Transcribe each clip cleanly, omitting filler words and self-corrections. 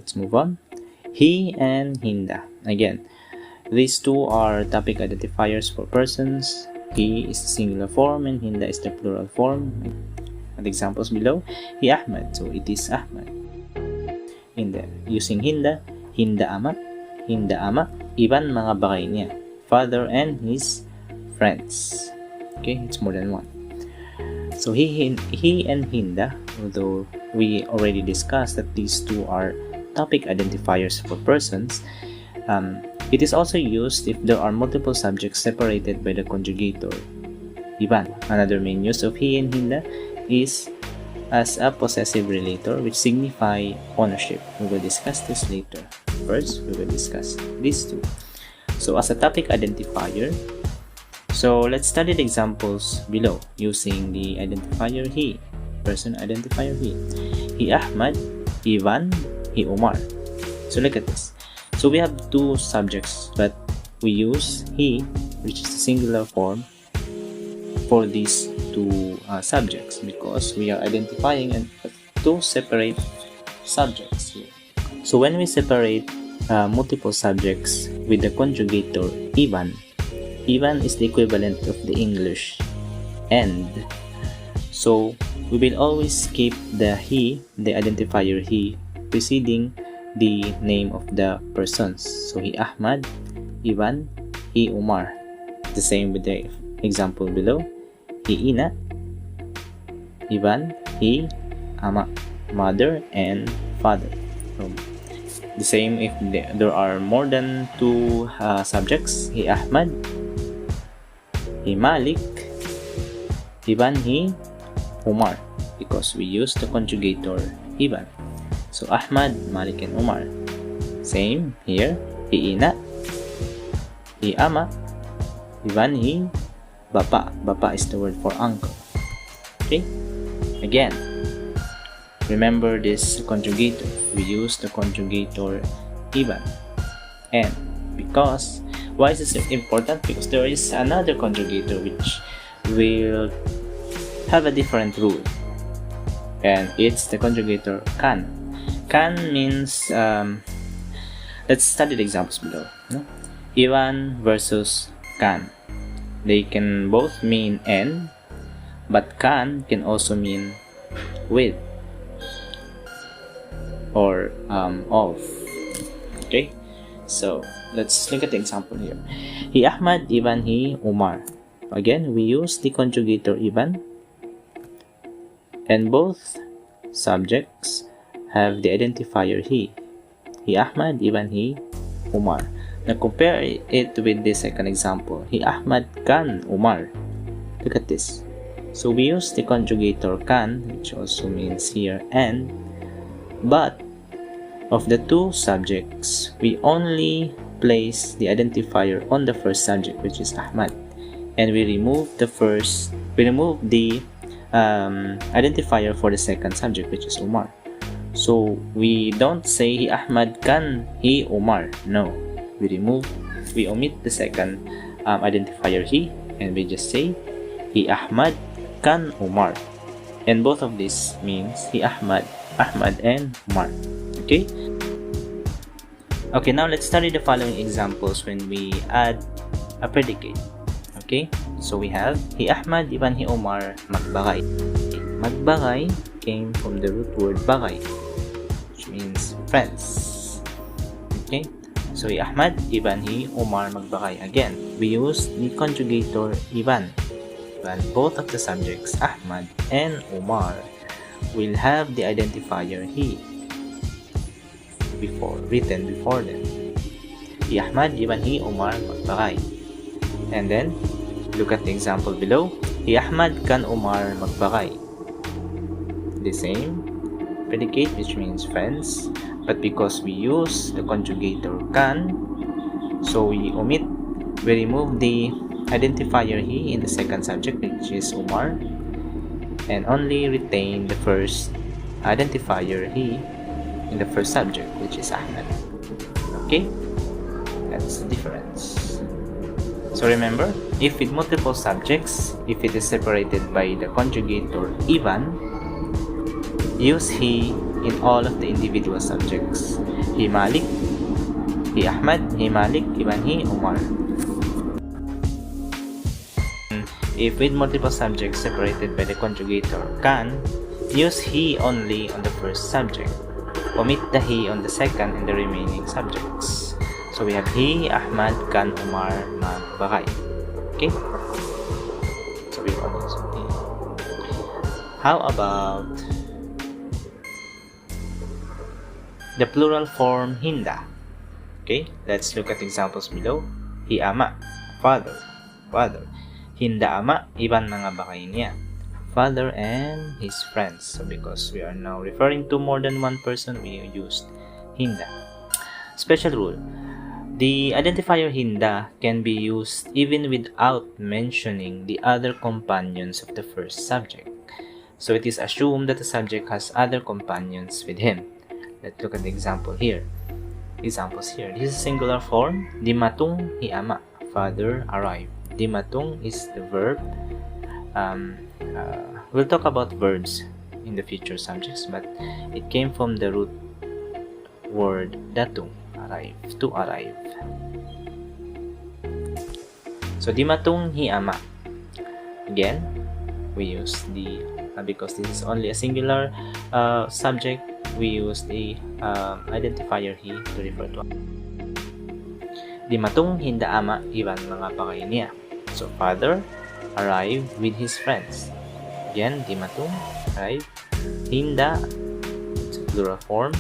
let's move on. He and hinda. Again, these two are topic identifiers for persons. He is the singular form and hinda is the plural form. And examples below. He Ahmad, so it is Ahmad. Using hinda, hinda ama, iban mga bagay niya, father and his friends. Okay, it's more than one. So he and hinda, although we already discussed that these two are topic identifiers for persons, it is also used if there are multiple subjects separated by the conjugator iban. Another main use of he and hinda is as a possessive relator, which signify ownership. We will discuss this later. First, we will discuss these two. So as a topic identifier, so let's study the examples below using the identifier he, person identifier he. He Ahmad, Ivan, he Umar. So look at this. So we have two subjects, but we use he, which is the singular form, for these two subjects because we are identifying two separate subjects here. So when we separate multiple subjects with the conjugator iban is the equivalent of the English and. So we will always keep the he, the identifier he, preceding the name of the persons. So he Ahmad, Ivan, he Umar. The same with the example below. He Ina, Ivan, he ama, mother and father. So the same if there are more than two subjects. He Ahmad, he Malik, Ivan, he Umar, because we use the conjugator Ivan. So Ahmad, Malik and Umar. Same here. He Ina, he ama, Ivan, he Bapa. Bapa is the word for uncle. Okay? Again, remember this conjugator. We use the conjugator Ivan. And because, why is this important? Because there is another conjugator which will have a different rule. And it's the conjugator kan. Kan means, let's study the examples below. No? Ivan versus kan. They can both mean and, but can also mean with or of. Okay, so let's look at the example here. He Ahmad, Ivan, he Umar. Again, we use the conjugator Ivan, and both subjects have the identifier he. He Ahmad, Ivan, he Umar. Now compare it with the second example. He Ahmad kan Umar. Look at this. So we use the conjugator kan, which also means here and, but of the two subjects, we only place the identifier on the first subject, which is Ahmad, and we remove the identifier for the second subject, which is Umar. So we don't say he Ahmad kan he Umar. No. We omit the second identifier he, and we just say he Ahmad kan Umar, and both of these means he Ahmad and Umar. Okay, now let's study the following examples when we add a predicate. Okay, so we have he Ahmad, Ivan, he Umar magbagay. Magbagay came from the root word bagay, which means friends. Okay, so he Ahmad, Ivan, he Umar magbagay. Again, we use the conjugator Ivan. Both of the subjects Ahmad and Umar will have the identifier he written before them. He Ahmad, Ivan, he Umar magbagay. And then look at the example below. He Ahmad kan Umar magbagay. The same predicate, which means friends, but because we use the conjugator kan, so we remove the identifier he in the second subject, which is Umar, and only retain the first identifier he in the first subject, which is Ahmad. Okay, that's the difference. So remember, if with multiple subjects, if it is separated by the conjugator Ivan, use he in all of the individual subjects. He Malik, he Ahmad, he Malik, even he Umar. If with multiple subjects separated by the conjugator can, use he only on the first subject. Omit the he on the second and the remaining subjects. So we have he, Ahmad, can, Umar, magbakay. Okay? So we call this he. How about the plural form hinda? Okay, let's look at examples below. He ama, father. Hinda ama, iban mga bakay niya. Father and his friends. So because we are now referring to more than one person, we used hinda. Special rule. The identifier hinda can be used even without mentioning the other companions of the first subject. So it is assumed that the subject has other companions with him. Let's look at the examples here. This is a singular form. Dimatung hi ama, father arrived. Dimatung is the verb. We'll talk about verbs in the future subjects, but it came from the root word datung, arrive, to arrive. So dimatung hi ama. Again, we use the because this is only a singular subject, we use the identifier he to refer to. Dimatung hinda ama, iban mga bakay niya. So father arrived with his friends. Again, dimatung, arrive. Hinda, it's a plural form.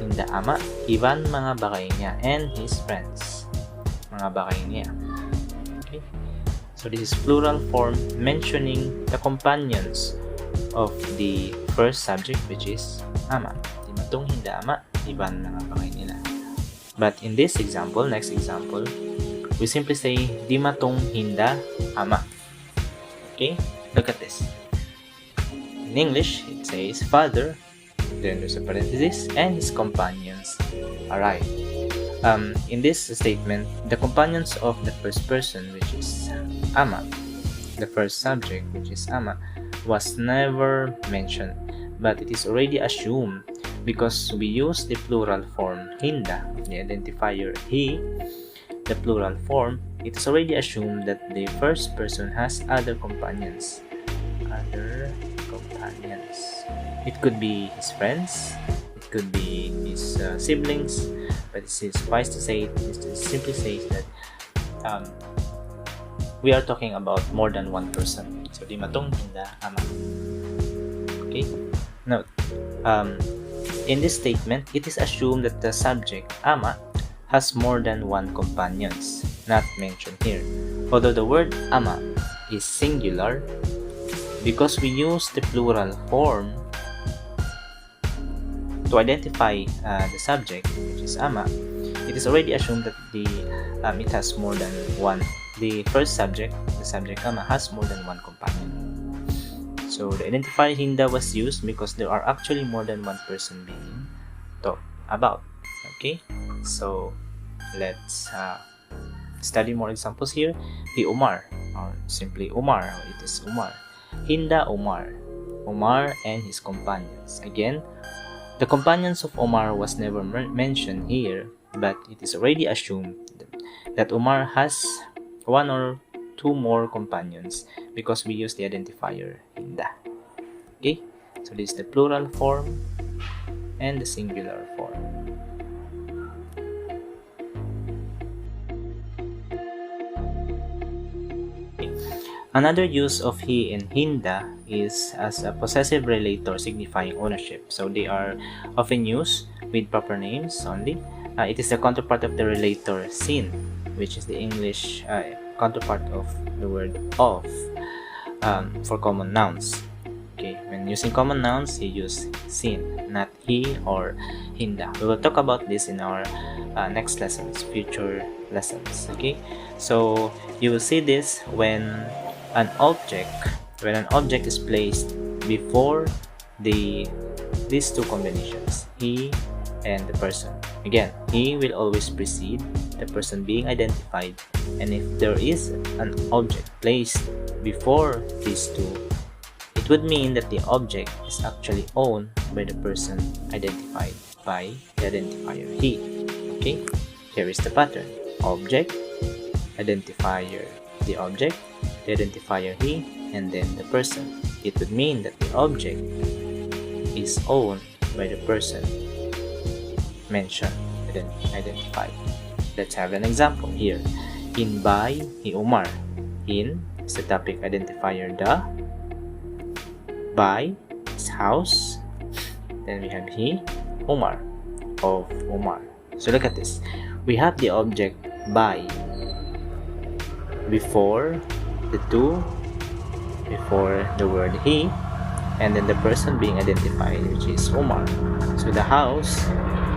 Hinda ama, iban mga bakay niya and his friends. Mga bakay niya. Okay. So this is plural form mentioning the companions of the first subject, which is ama. Dimatung hinda ama, iban mga bakay nila. But in this example, next example, we simply say dimatung hinda ama. Okay, look at this. In English, it says father, then there's a parenthesis, and his companions arrive. In this statement, the companions of the first person, which is ama, the first subject, which is ama, was never mentioned, but it is already assumed because we use the plural form hinda, the identifier he, the plural form. It is already assumed that the first person has other companions. It could be his friends, it could be his siblings, but it suffice to say, it simply says that we are talking about more than one person. So dimatung hinda ama. Okay. Note, in this statement, it is assumed that the subject ama has more than one companions, not mentioned here. Although the word ama is singular, because we use the plural form to identify the subject, which is ama, it is already assumed that it has more than one. The first subject, the subject ama, has more than one companion. So the identifier hinda was used because there are actually more than one person being talked about. Okay, so let's study more examples here. The Umar, or simply Umar, it is Umar. Hinda Umar, Umar and his companions. Again, the companions of Umar was never mentioned here, but it is already assumed that Umar has one or two more companions because we use the identifier hinda. Okay, so this is the plural form and the singular form. Another use of he and hinda is as a possessive relator signifying ownership. So they are often used with proper names only. It is the counterpart of the relator sin, which is the English counterpart of the word of for common nouns. Okay, when using common nouns, you use sin, not he or hinda. We will talk about this in our next lessons, future lessons. Okay, so you will see this when an object is placed before these two combinations, he and the person. Again, he will always precede the person being identified, and if there is an object placed before these two, it it would mean that the object is actually owned by the person identified by the identifier he. Okay, here is the pattern: object, identifier, the object, the identifier he, and then the person. It would mean that the object is owned by the person mentioned, identified. Let's have an example here. In by he Umar. In is the topic identifier the. By is house. Then we have he, Umar, of Umar. So look at this. We have the object by before the two, before the word he, and then the person being identified, which is Umar. So the house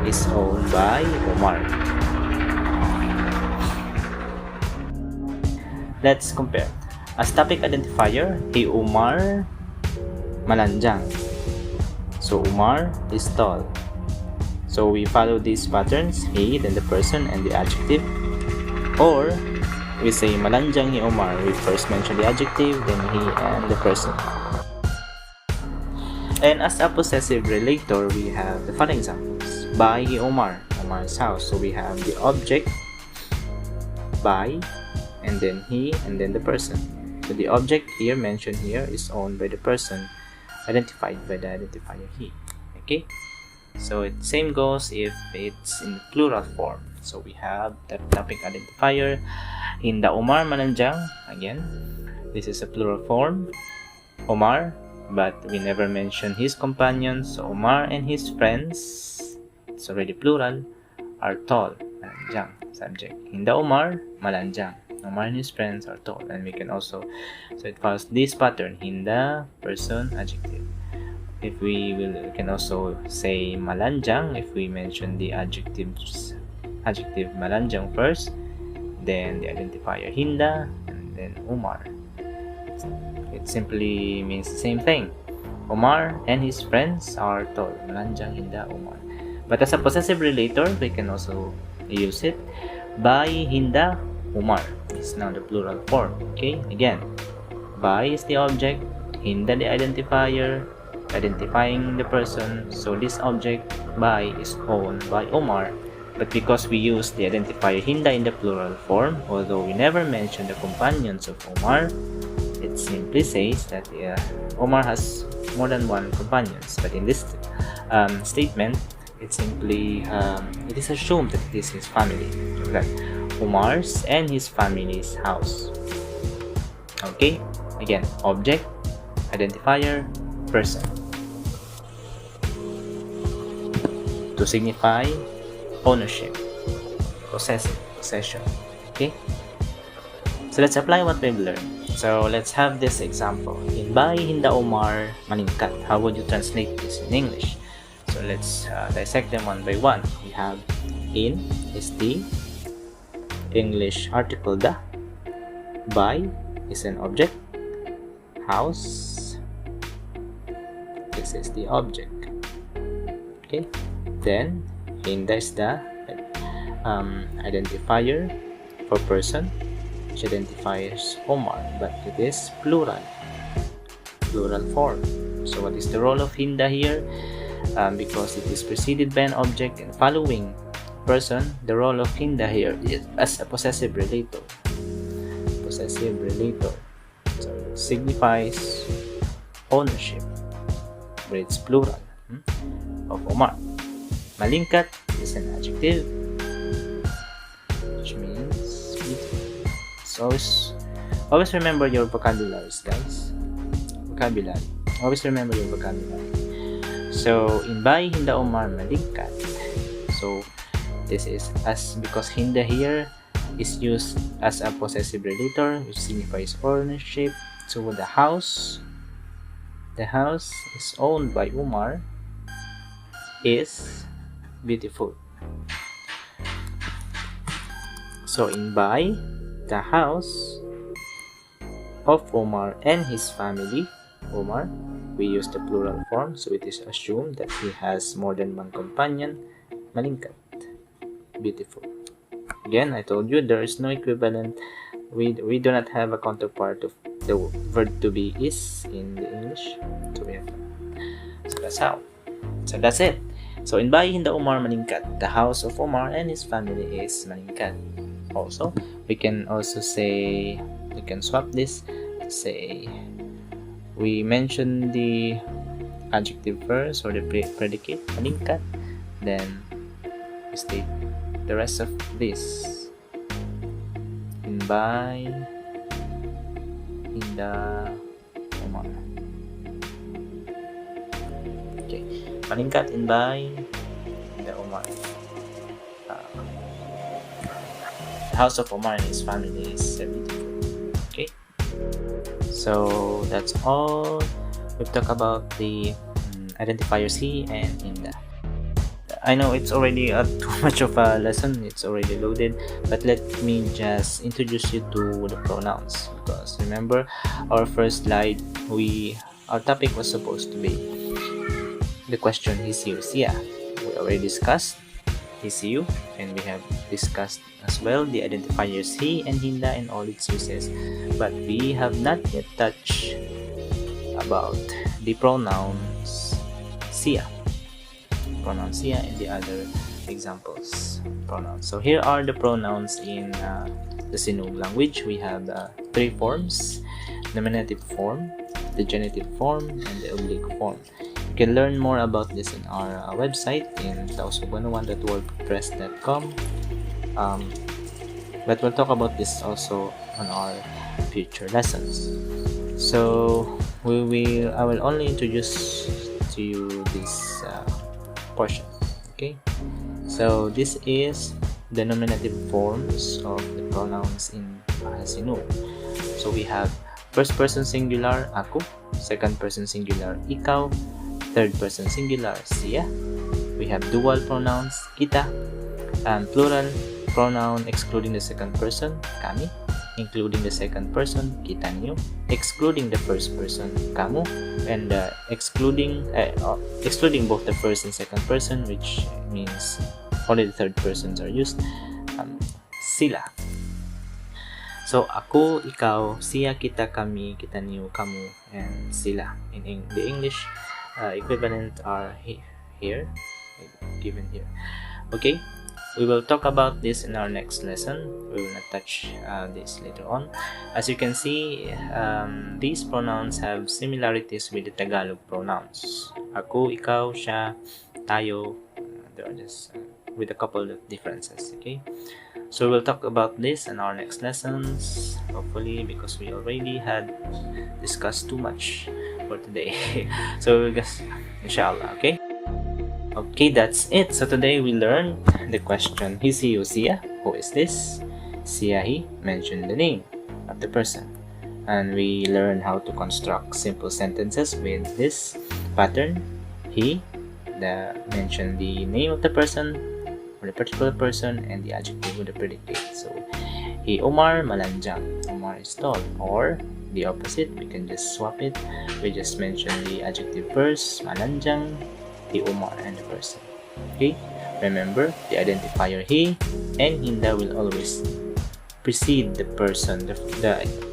is owned by Umar. Let's compare. As topic identifier, he Umar malanjang. So Umar is tall. So we follow these patterns: he, then the person, and the adjective. Or we say malanjang ni Umar. We first mention the adjective, then he and the person. And as a possessive relator, we have the following examples: by he Umar, Umar's house. So we have the object by, and then he, and then the person. So the object here mentioned here is owned by the person identified by the identifier he. Okay, so it same goes if it's in plural form. So we have the topic identifier hinda Umar malanjang. Again, this is a plural form, Umar, but we never mention his companions. So Umar and his friends, it's already plural, are tall. Malanjang, subject. Hinda Umar malanjang. Umar and his friends are tall. And we can also, so it follows this pattern: hinda, person, adjective. If we can also say malanjang if we mention the adjective malanjang first, then the identifier hinda, and then Umar. It simply means the same thing. Umar and his friends are tall. Malanjang, hinda, Umar. But as a possessive relator, we can also use it. By hinda Umar is now the plural form. Okay, again, by is the object, hinda the identifier, identifying the person. So this object by is owned by Umar, but because we use the identifier hinda in the plural form, although we never mention the companions of Umar, it simply says that Umar has more than one companions. But in this statement, it simply it is assumed that this is family, like Umar's and his family's house. Okay, again, object, identifier, person, to signify ownership, possession. Okay, so let's apply what we've learned. So let's have this example. In by hinda Umar maningkat. How would you translate this in English? So let's dissect them one by one. We have in is the English article the. By is an object. House, this is the object. Okay, then hinda is the identifier for person, which identifies Omar, but it is plural form. So what is the role of hinda here? Because it is preceded by an object and following person, the role of hinda here is as a possessive relator. So it signifies ownership, but it's plural of Omar. Malingkat is an adjective, which means beautiful. So always remember your vocabularies, guys. Always remember your vocabulary. So in by hinda Omar malingkat. So this is as because hinda here is used as a possessive relator, which signifies ownership. So the house is owned by Umar, is beautiful. So in by the house of Umar and his family, Umar, we use the plural form, so it is assumed that he has more than one companion. Malingkat, beautiful. Again, I told you there is no equivalent we do not have a counterpart of the verb to be is in the English. So we have so that's how. So that's it. So in bahay hinda Omar maningkat, the house of Omar and his family is maningkat. Also, we can say, we can swap this to say we mention the adjective first or the predicate maningkat, then we state the rest of this. In bahay hinda Omar. Okay, maningkat in bahay hinda Omar. The house of Omar and his family is beautiful. Okay, so that's all. We've talked about the identifiers he and hinda. I know it's already too much of a lesson, it's already loaded, but let me just introduce you to the pronouns, because remember our first slide, our topic was supposed to be the question Hisiyu siya. We already discussed Hisiyu, and we have discussed as well the identifiers he and hinda and all its uses, but we have not yet touched about the pronouns siya and the other examples pronouns. So here are the pronouns in the Sinūg language. We have three forms: nominative form, the genitive form, and the oblique form. You can learn more about this in our website in tausug101.wordpress.com, but we'll talk about this also on our future lessons. So I will only introduce to you this portion. Okay, so this is the nominative forms of the pronouns in Bahasa Sinūg. So we have first person singular aku, second person singular IKAW, third person singular siya. We have dual pronouns kita, and plural pronoun excluding the second person kami, including the second person kita niyo, excluding the first person kamu, and excluding both the first and second person, which means only the third persons are used, sila. So ako, ikaw, siya, kita, kami, kita niyo, kamu, and sila. In the English equivalent are here, given here. Okay, we will talk about this in our next lesson. We will not touch this later on. As you can see, these pronouns have similarities with the Tagalog pronouns. Ako, ikaw, siya, tayo. They are just with a couple of differences. Okay, so we'll talk about this in our next lessons, hopefully, because we already had discussed too much for today. So we'll just, inshallah. Okay, that's it. So today we learned the question Hisiyu siya, who is this? Siya he, mention the name of the person. And we learned how to construct simple sentences with this pattern. He, mention the name of the person or the particular person, and the adjective with the predicate. So he Omar malanjang, Omar is tall. Or the opposite, we can just swap it. We just mention the adjective first, malanjang, the Omar and the person. Okay, remember the identifier he and hinda will always precede the person. The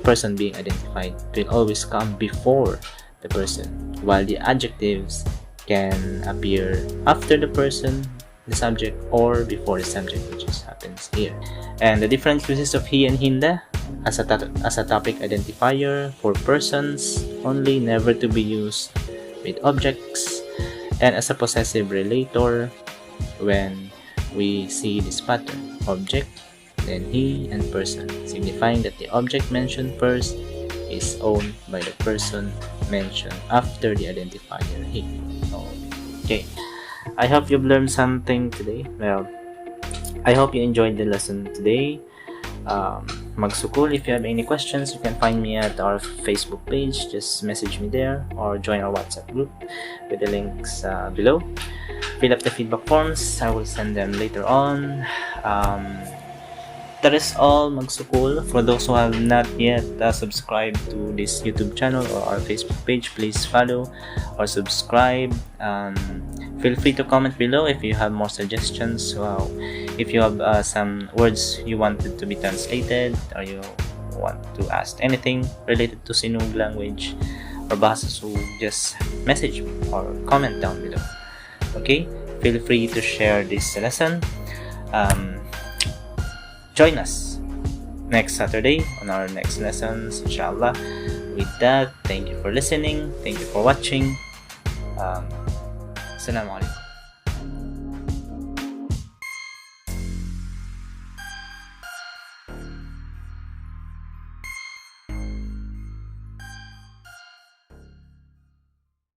person being identified will always come before the person, while the adjectives can appear after the person, the subject, or before the subject, which just happens here. And the different uses of he and hinda as a topic identifier for persons only, never to be used with objects, and as a possessive relator when we see this pattern: object, then he, and person, signifying that the object mentioned first is owned by the person mentioned after the identifier he. Okay, I hope you've learned something today. Well, I hope you enjoyed the lesson today. Magsukul, if you have any questions, you can find me at our Facebook page. Just message me there or join our WhatsApp group with the links below. Fill up the feedback forms. I will send them later on. That is all, Magsukul. For those who have not yet subscribed to this YouTube channel or our Facebook page, please follow or subscribe. Feel free to comment below if you have more suggestions. If you have some words you wanted to be translated, or you want to ask anything related to Sinūg language or Bahasa, so just message me or comment down below. Okay, feel free to share this lesson. Join us next Saturday on our next lessons, inshallah. With that, thank you for listening, thank you for watching. Assalamu alaikum.